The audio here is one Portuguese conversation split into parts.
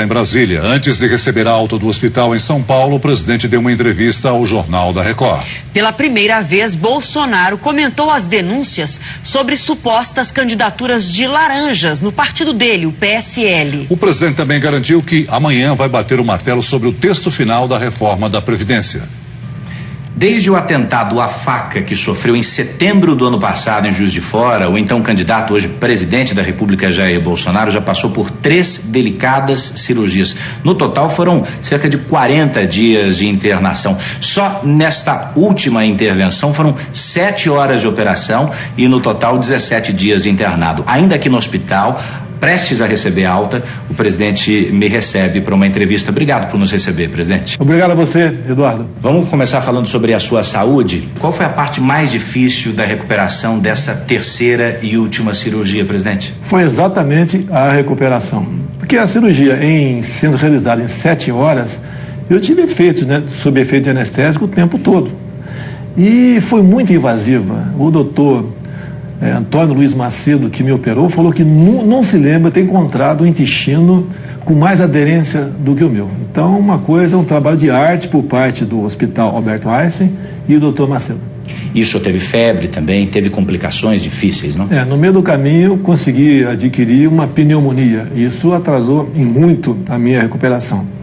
Em Brasília, antes de receber a alta do hospital em São Paulo, o presidente deu uma entrevista ao Jornal da Record. Pela primeira vez, Bolsonaro comentou as denúncias sobre supostas candidaturas de laranjas no partido dele, o PSL. O presidente também garantiu que amanhã vai bater o martelo sobre o texto final da reforma da Previdência. Desde o atentado à faca que sofreu em setembro do ano passado em Juiz de Fora, o então candidato, hoje presidente da República, Jair Bolsonaro, já passou por 3 delicadas cirurgias. No total foram cerca de 40 dias de internação. Só nesta última intervenção foram 7 horas de operação e no total 17 dias internado. Ainda aqui no hospital, prestes a receber alta, o presidente me recebe para uma entrevista. Obrigado por nos receber, presidente. Obrigado a você, Eduardo. Vamos começar falando sobre a sua saúde. Qual foi a parte mais difícil da recuperação dessa terceira e última cirurgia, presidente? Foi exatamente a recuperação. Porque a cirurgia, sendo realizada em 7 horas, eu tive efeitos, sob efeito anestésico o tempo todo. E foi muito invasiva. O doutor Antônio Luiz Macedo, que me operou, falou que não se lembra ter encontrado um intestino com mais aderência do que o meu. Então, um trabalho de arte por parte do Hospital Albert Einstein e do Dr. Macedo. E o senhor teve febre também, teve complicações difíceis, não? No meio do caminho, consegui adquirir uma pneumonia. Isso atrasou em muito a minha recuperação.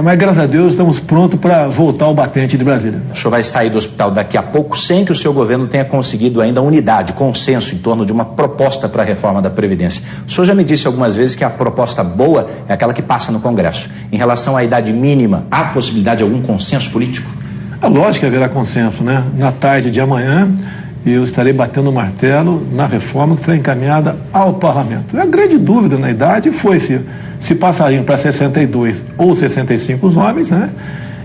Mas graças a Deus estamos prontos para voltar ao batente de Brasília. O senhor vai sair do hospital daqui a pouco sem que o seu governo tenha conseguido ainda unidade, consenso em torno de uma proposta para a reforma da Previdência. O senhor já me disse algumas vezes que a proposta boa é aquela que passa no Congresso. Em relação à idade mínima, há possibilidade de algum consenso político? É lógico que haverá consenso, Na tarde de amanhã eu estarei batendo o martelo na reforma que será encaminhada ao Parlamento. A grande dúvida na idade foi se passariam para 62 ou 65 os homens,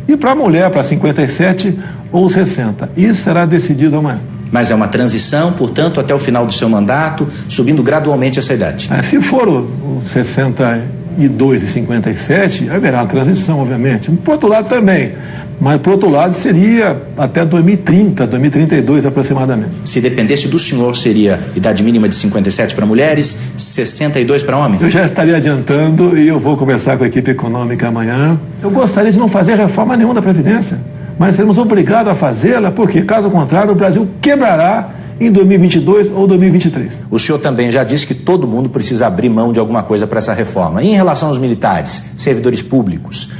e para a mulher para 57 ou 60. Isso será decidido amanhã. Mas é uma transição, portanto, até o final do seu mandato, subindo gradualmente essa idade. Se for o 62 e 57, haverá uma transição, obviamente. Por outro lado também. Mas, por outro lado, seria até 2030, 2032 aproximadamente. Se dependesse do senhor, seria idade mínima de 57 para mulheres, 62 para homens? Eu já estaria adiantando e eu vou conversar com a equipe econômica amanhã. Eu gostaria de não fazer reforma nenhuma da Previdência, mas seremos obrigados a fazê-la, porque, caso contrário, o Brasil quebrará em 2022 ou 2023. O senhor também já disse que todo mundo precisa abrir mão de alguma coisa para essa reforma. E em relação aos militares, servidores públicos,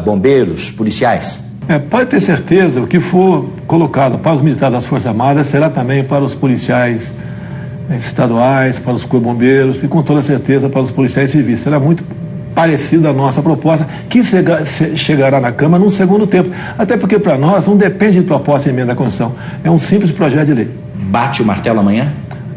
bombeiros, policiais? Pode ter certeza, o que for colocado para os militares das Forças Armadas será também para os policiais estaduais, para os bombeiros e com toda certeza para os policiais civis. Será muito parecido à nossa proposta, que chegará na Câmara num segundo tempo. Até porque para nós não depende de proposta de emenda à Constituição. É um simples projeto de lei. Bate o martelo amanhã?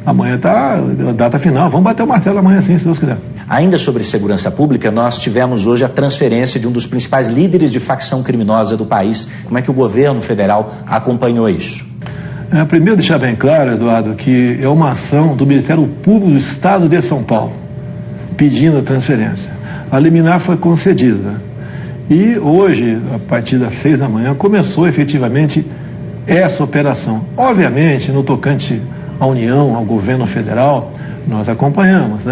Amanhã está a data final. Vamos bater o martelo amanhã sim, se Deus quiser. Ainda sobre segurança pública, nós tivemos hoje a transferência de um dos principais líderes de facção criminosa do país. Como é que o governo federal acompanhou isso? Primeiro deixar bem claro, Eduardo, que é uma ação do Ministério Público do Estado de São Paulo, pedindo a transferência. A liminar foi concedida. E hoje, a partir das 6 da manhã, começou efetivamente essa operação. Obviamente, no tocante à União, ao governo federal, nós acompanhamos,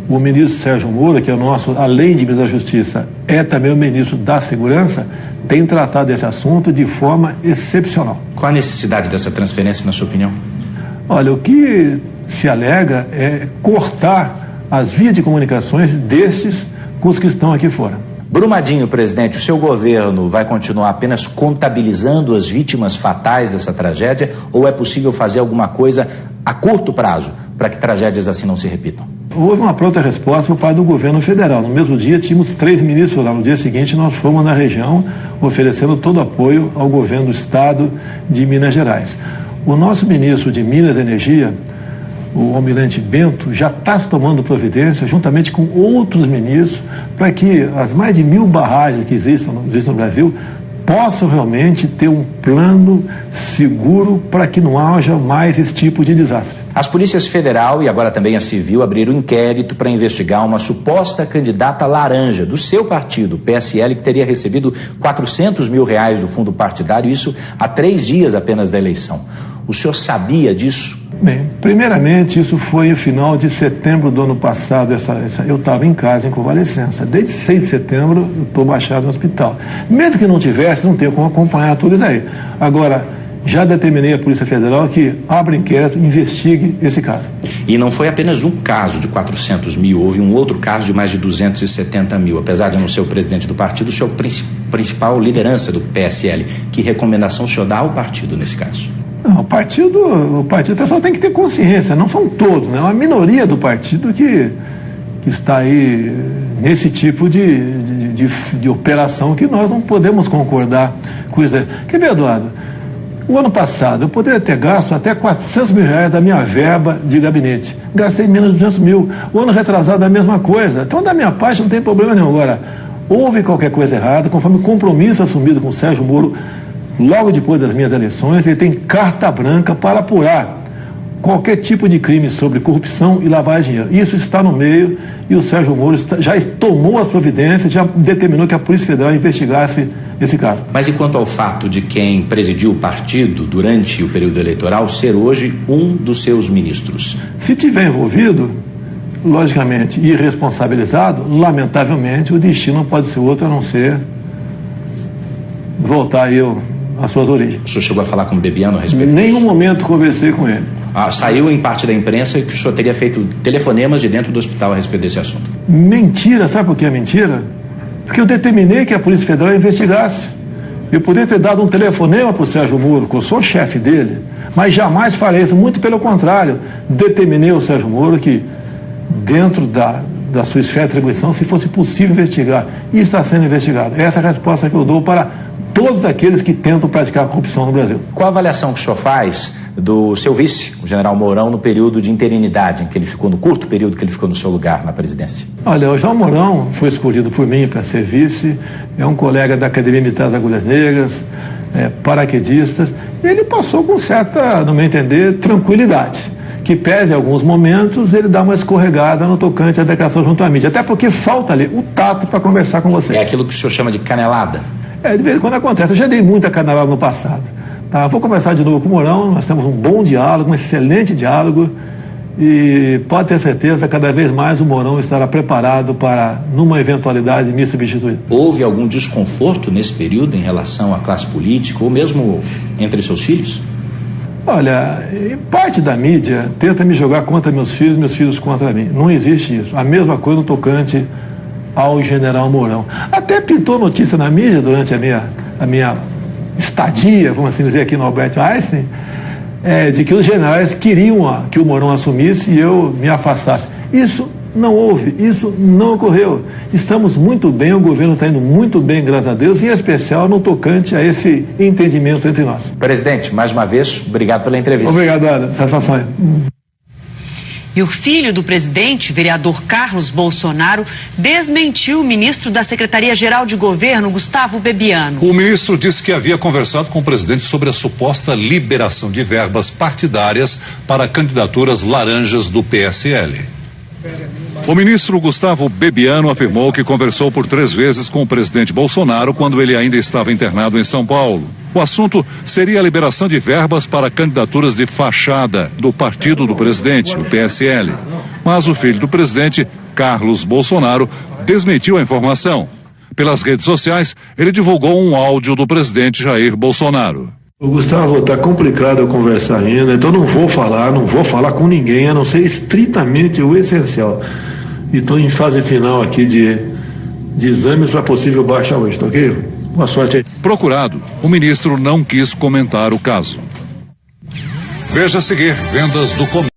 O ministro Sérgio Moro, que é o nosso, além de ministro da Justiça, é também o ministro da Segurança, tem tratado esse assunto de forma excepcional. Qual a necessidade dessa transferência, na sua opinião? Olha, o que se alega é cortar as vias de comunicações destes com os que estão aqui fora. Brumadinho, presidente, o seu governo vai continuar apenas contabilizando as vítimas fatais dessa tragédia ou é possível fazer alguma coisa a curto prazo para que tragédias assim não se repitam? Houve uma pronta resposta por parte do governo federal. No mesmo dia, tínhamos 3 ministros lá. No dia seguinte, nós fomos na região oferecendo todo o apoio ao governo do estado de Minas Gerais. O nosso ministro de Minas e Energia, o almirante Bento, já está tomando providência, juntamente com outros ministros, para que as mais de 1.000 barragens que existem no Brasil possam realmente ter um plano seguro para que não haja mais esse tipo de desastre. As polícias federal e agora também a civil abriram inquérito para investigar uma suposta candidata laranja do seu partido, PSL, que teria recebido R$400 mil do fundo partidário, isso há 3 dias apenas da eleição. O senhor sabia disso? Bem, primeiramente, isso foi no final de setembro do ano passado. Eu estava em casa, em convalescença. Desde 6 de setembro, eu estou baixado no hospital. Mesmo que não tivesse, não tenho como acompanhar tudo isso aí. Agora, já determinei à Polícia Federal que abra inquérito, investigue esse caso. E não foi apenas um caso de 400 mil, houve um outro caso de mais de 270 mil. Apesar de não ser o presidente do partido, o senhor principal liderança do PSL. Que recomendação o senhor dá ao partido nesse caso? Não, o partido, o pessoal tem que ter consciência, não são todos, né? É uma minoria do partido que está aí nesse tipo de operação que nós não podemos concordar com isso aí. Quer ver, Eduardo? O ano passado eu poderia ter gasto até R$400 mil da minha verba de gabinete. Gastei menos de 200 mil. O ano retrasado a mesma coisa. Então, da minha parte, não tem problema nenhum. Agora, houve qualquer coisa errada, conforme o compromisso assumido com o Sérgio Moro, logo depois das minhas eleições, ele tem carta branca para apurar qualquer tipo de crime sobre corrupção e lavagem de dinheiro. Isso está no meio e o Sérgio Moro já tomou as providências, já determinou que a Polícia Federal investigasse esse caso. Mas e quanto ao fato de quem presidiu o partido durante o período eleitoral ser hoje um dos seus ministros? Se tiver envolvido, logicamente, e responsabilizado, lamentavelmente, o destino não pode ser outro a não ser voltar às suas origens. O senhor chegou a falar com o Bebiano a respeito disso? Em nenhum momento conversei com ele. Saiu em parte da imprensa que o senhor teria feito telefonemas de dentro do hospital a respeito desse assunto. Mentira, sabe por que é mentira? Porque eu determinei que a Polícia Federal investigasse. Eu poderia ter dado um telefonema para o Sérgio Moro, que eu sou chefe dele, mas jamais farei isso, muito pelo contrário. Determinei ao Sérgio Moro que, dentro da sua esfera de atribuição, se fosse possível investigar, e está sendo investigado. Essa é a resposta que eu dou para todos aqueles que tentam praticar a corrupção no Brasil. Qual a avaliação que o senhor faz do seu vice, o general Mourão, no período de interinidade em que ele ficou, no curto período que ele ficou no seu lugar na presidência? Olha, o João Mourão foi escolhido por mim para ser vice, é um colega da Academia Militar das Agulhas Negras, paraquedista. Ele passou com certa, no meu entender, tranquilidade, que pese em alguns momentos ele dá uma escorregada no tocante à declaração junto à mídia, até porque falta ali o tato para conversar com vocês. É aquilo que o senhor chama de canelada? De vez em quando acontece. Eu já dei muita canelada no passado. Tá? Vou conversar de novo com o Mourão, nós temos um bom diálogo, um excelente diálogo, e pode ter certeza, cada vez mais o Mourão estará preparado para, numa eventualidade, me substituir. Houve algum desconforto nesse período em relação à classe política, ou mesmo entre seus filhos? Olha, parte da mídia tenta me jogar contra meus filhos contra mim. Não existe isso. A mesma coisa no tocante ao general Mourão. Até pintou notícia na mídia durante a minha estadia, vamos assim dizer, aqui no Albert Einstein, de que os generais queriam que o Mourão assumisse e eu me afastasse. Isso não houve, isso não ocorreu. Estamos muito bem, o governo está indo muito bem, graças a Deus, em especial no tocante a esse entendimento entre nós. Presidente, mais uma vez, obrigado pela entrevista. Obrigado, Ada. Satisfação. E o filho do presidente, vereador Carlos Bolsonaro, desmentiu o ministro da Secretaria-Geral de Governo, Gustavo Bebiano. O ministro disse que havia conversado com o presidente sobre a suposta liberação de verbas partidárias para candidaturas laranjas do PSL. O ministro Gustavo Bebiano afirmou que conversou por 3 vezes com o presidente Bolsonaro quando ele ainda estava internado em São Paulo. O assunto seria a liberação de verbas para candidaturas de fachada do partido do presidente, o PSL. Mas o filho do presidente, Carlos Bolsonaro, desmentiu a informação. Pelas redes sociais, ele divulgou um áudio do presidente Jair Bolsonaro. Gustavo, está complicado eu conversar ainda, então não vou falar com ninguém, a não ser estritamente o essencial. E estou em fase final aqui de exames para possível baixa hoje, tá ok? Boa sorte aí. Procurado, o ministro não quis comentar o caso. Veja a seguir, vendas do comércio.